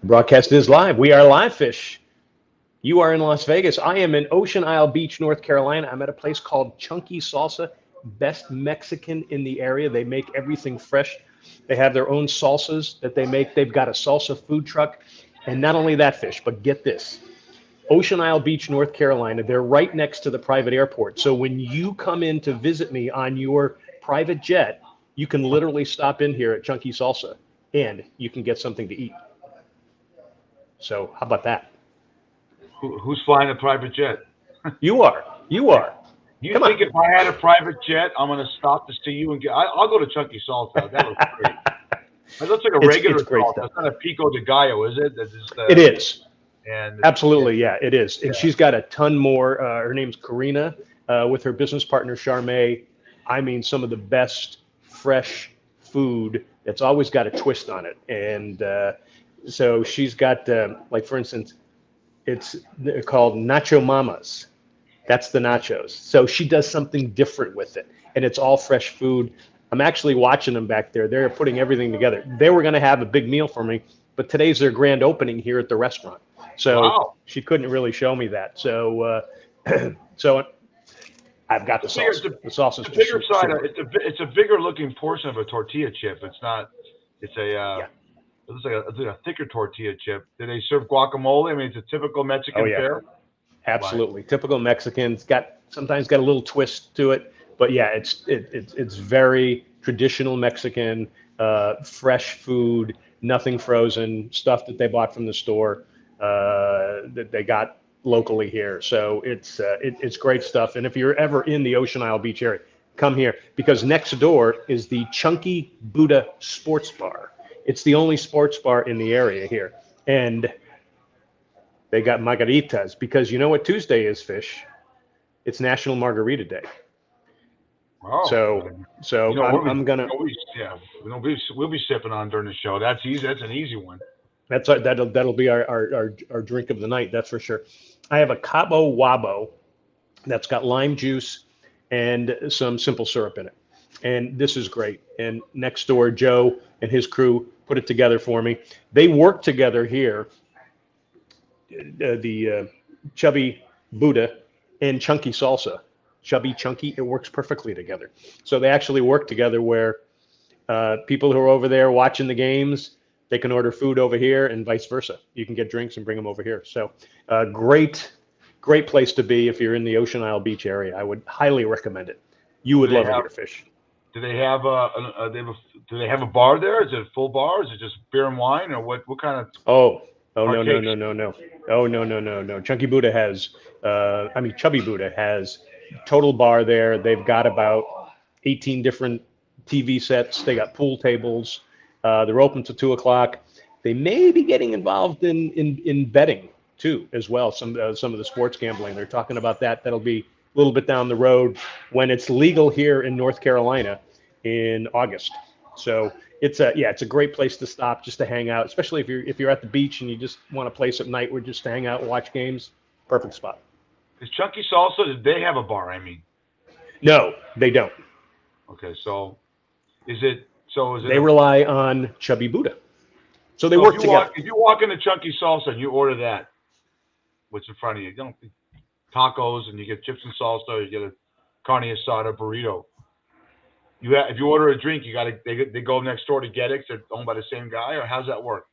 Broadcast is live. We are live, Fish. You are in Las Vegas. I am in Ocean Isle Beach, North Carolina. I'm at a place called Chunky Salsa, best Mexican in the area. They make everything fresh. They have their own salsas that they make. They've got a salsa food truck. And not only that, Fish, but get this. Ocean Isle Beach, North Carolina, they're right next to the private airport. So when you come in to visit me on your private jet, you can literally stop in here at Chunky Salsa and you can get something to eat. So how about that? Who's flying a private jet? You are. You are. You Come on. think if I had a private jet, I'm going to stop to see you and get? I'll go to Chunky Salsa. That looks great. That looks like a regular It's great salsa. stuff. That's not a pico de gallo, is it? That's just It is. and Absolutely, yeah, it is. And yeah. she's got a ton more. Her name's Karina, with her business partner Charmaine. I mean, some of the best fresh food that's always got a twist on it. And so she's got, like for instance, it's they're called Nacho Mamas. That's the nachos. So she does something different with it, and it's all fresh food. I'm actually watching them back there. They're putting everything together. They were going to have a big meal for me, but today's their grand opening here at the restaurant. So Wow. she couldn't really show me that. So so I've got the sauce. The sauce is The just bigger side. super. It's a bigger looking portion of a tortilla chip. It's not. It's a. Yeah. It's like a thicker tortilla chip. Do they serve guacamole? I mean, it's a typical Oh Mexican yeah. fare. Right. Absolutely. Typical Mexican. It's got sometimes got a little twist to it, but yeah, it's very traditional Mexican, fresh food, nothing frozen, stuff that they bought from the store, that they got locally here. So it's great stuff. And if you're ever in the Ocean Isle Beach area, come here because next door is the Chunky Buddha Sports Bar. It's the only sports bar in the area here. And they got margaritas because you know what Tuesday is, Fish? It's National Margarita Day. Oh, So you so know, I'm gonna yeah, we'll be sipping on during the show. That's easy. That's an easy one. that'll be our drink of the night. That's for sure. I have a Cabo Wabo that's got lime juice and some simple syrup in it, and this is great. And next door, Joe and his crew put it together for me. They work together here, the Chubby Buddha and Chunky Salsa. Chubby, chunky, it works perfectly together. So they actually work together where people who are over there watching the games, they can order food over here and vice versa. You can get drinks and bring them over here. So great place to be if you're in the Ocean Isle Beach area. I would highly recommend it. You Do would they love it have here, Fish. Do they have do they have a bar there? Is it a full bar? Is it just beer and wine, or what? What kind of Oh, oh no, no, arcades? no, no, no. Oh no, no, no, no. Chunky Buddha has, I mean, Chubby Buddha has total bar there. They've got about 18 different TV sets. They got pool tables. They're open to 2 o'clock. They may be getting involved in betting too, as well. Some of the sports gambling. They're talking about that. That'll be a little bit down the road when it's legal here in North Carolina in August. So it's a great place to stop just to hang out, especially if you're at the beach and you just want a place at night where just to hang out and watch games. Perfect spot. Is Chunky Salsa? Did they have a bar? I mean, No, they don't. okay, so is it is it They a rely on Chubby Buddha. So they so work together. if you walk into Chunky Salsa and you order that, what's in front of you? You don't tacos and you get chips and salsa, you get a carne asada burrito. If you order a drink, you got to they go next door to get it 'cause they're owned by the same guy, or how's that work?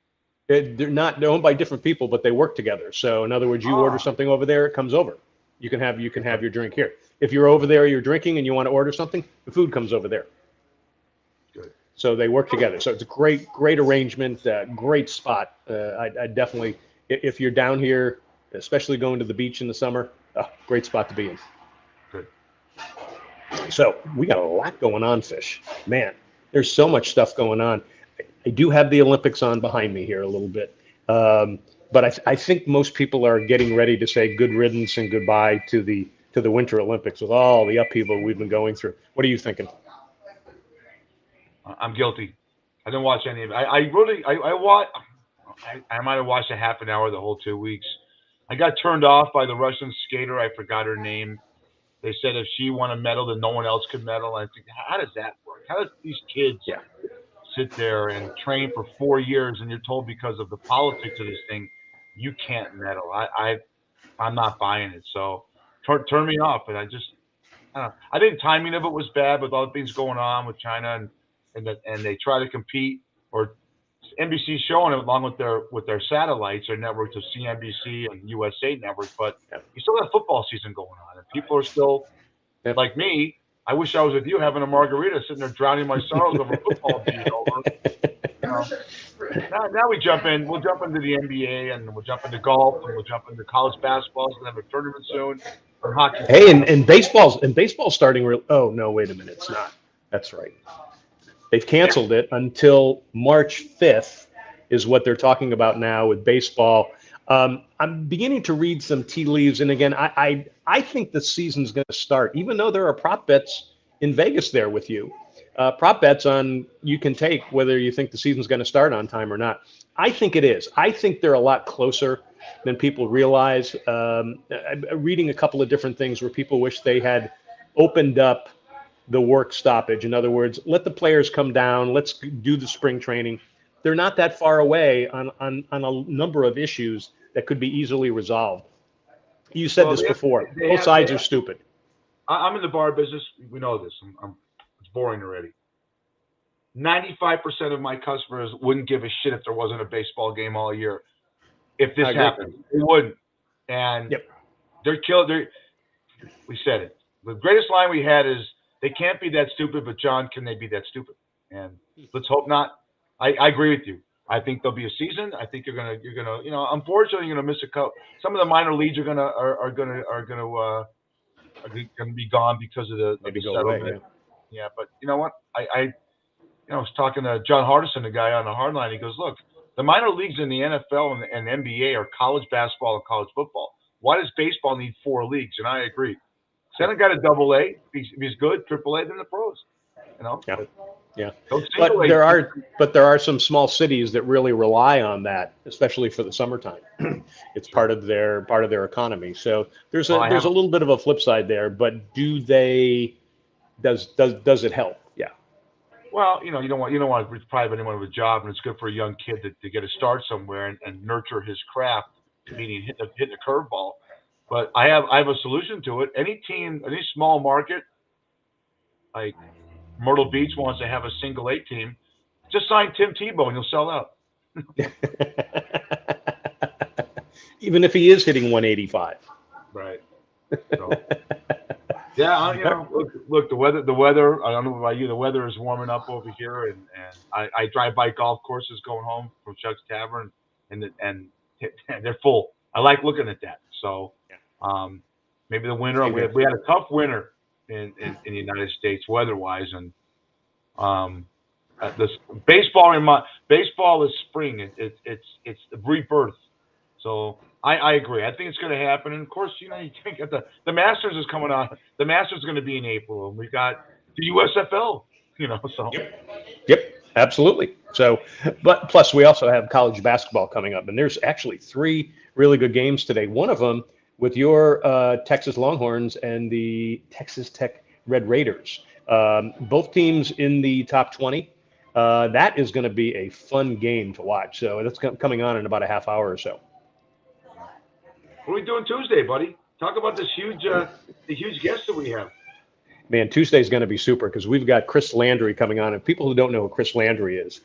They're owned by different people, but they work together. So in other words, you order Ah, something over there, it comes over. You can have your drink here. If you're over there, you're drinking and you want to order something, the food comes over there. good. So they work together. So it's a great arrangement, great spot. I definitely, if you're down here, especially going to the beach in the summer, great spot to be in. Good. So we got a lot going on, Fish. Man, there's so much stuff going on. I do have the Olympics on behind me here a little bit. But I think most people are getting ready to say good riddance and goodbye to the Winter Olympics with all the upheaval we've been going through. What are you thinking? I'm guilty. I didn't watch any of it. I really I watched. I might have watched a half an hour the whole 2 weeks. I got turned off by the Russian skater. I forgot her name. They said if she won a medal, then no one else could medal. I think, how does that work? How does these kids Yeah. sit there and train for 4 years, and you're told because of the politics of this thing, you can't medal. I'm not buying it. So turn me off. And I don't know. I think timing of it was bad with all the things going on with China and they try to compete, or NBC showing it along with their satellites or networks of CNBC and USA network, but you still have football season going on, and people are still like me. I wish I was with you having a margarita, sitting there drowning my sorrows over football being over. You know, now we jump in. We'll jump into the NBA, and we'll jump into golf, and we'll jump into college basketball. We're gonna have a tournament soon. Or hockey. Hey, and baseball's starting real. Oh no, wait a minute, it's not. That's right. They've canceled it until March 5th, is what they're talking about now with baseball. I'm beginning to read some tea leaves, and again, I think the season's going to start, even though there are prop bets in Vegas there with you. Prop bets on you can take whether you think the season's going to start on time or not. I think it is. I think they're a lot closer than people realize. I'm reading a couple of different things where people wish they had opened up the work stoppage. In other words, let the players come down. Let's do the spring training. They're not that far away on a number of issues that could be easily resolved. You said this before. Both sides are stupid. I'm in the bar business. We know this. It's boring already. 95% of my customers wouldn't give a shit if there wasn't a baseball game all year. If this happened, they wouldn't. And they're killed. We said it. The greatest line we had is, they can't be that stupid, but John, can they be that stupid? And let's hope not. I agree with you. I think there'll be a season. I think you're gonna, unfortunately, you're gonna miss a couple. Some of the minor leagues are gonna be gone because of the settlement. Away, yeah, but you know what? I was talking to John Hardison, the guy on the hardline. He goes, look, the minor leagues in the NFL and NBA are college basketball and college football. Why does baseball need 4 leagues? And I agree. Send a guy to AA. If he's good, AAA, then the pros. Yeah. But there are some small cities that really rely on that, especially for the summertime. It's part of their economy. So there's a little bit of a flip side there. But does it help? Yeah. Well, you don't want to deprive anyone of a job, and it's good for a young kid to get a start somewhere and nurture his craft, meaning hitting a curveball. But I have a solution to it. Any team, any small market, like Myrtle Beach wants to have a single A team, just sign Tim Tebow and you'll sell out. Even if he is hitting 185. Right. So, yeah, look, the weather. I don't know about you. The weather is warming up over here, and I drive by golf courses going home from Chuck's Tavern, and they're full. I like looking at that. So. Maybe the winter. We had a tough winter in the United States weather-wise, and this baseball is spring. It's the rebirth. So I agree. I think it's going to happen. And of course, you can't get the Masters is coming on. The Masters is going to be in April, and we got the USFL. So. Yep. Absolutely. So, but plus we also have college basketball coming up, and there's actually 3 really good games today. One of them with your Texas Longhorns and the Texas Tech Red Raiders. Both teams in the top 20. That is going to be a fun game to watch. So that's coming on in about a half hour or so. What are we doing Tuesday, buddy? Talk about this huge guest that we have. Man, Tuesday's going to be super because we've got Chris Landry coming on. And people who don't know who Chris Landry is,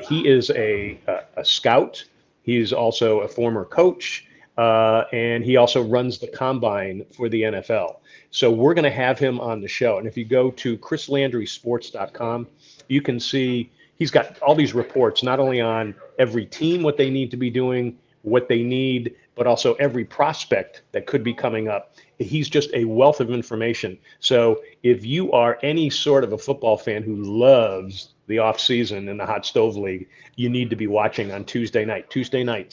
he is a scout. He's also a former coach. And he also runs the combine for the NFL. So we're going to have him on the show. And if you go to chrislandrysports.com, you can see he's got all these reports, not only on every team, what they need to be doing, what they need, but also every prospect that could be coming up. He's just a wealth of information. So if you are any sort of a football fan who loves the offseason in the Hot Stove League, you need to be watching on Tuesday night,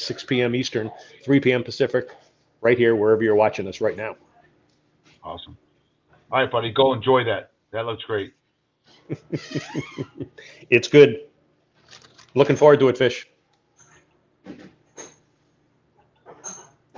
6 p.m. Eastern, 3 p.m. Pacific, right here, wherever you're watching us right now. Awesome. All right, buddy, go enjoy that. That looks great. It's good. Looking forward to it, Fish.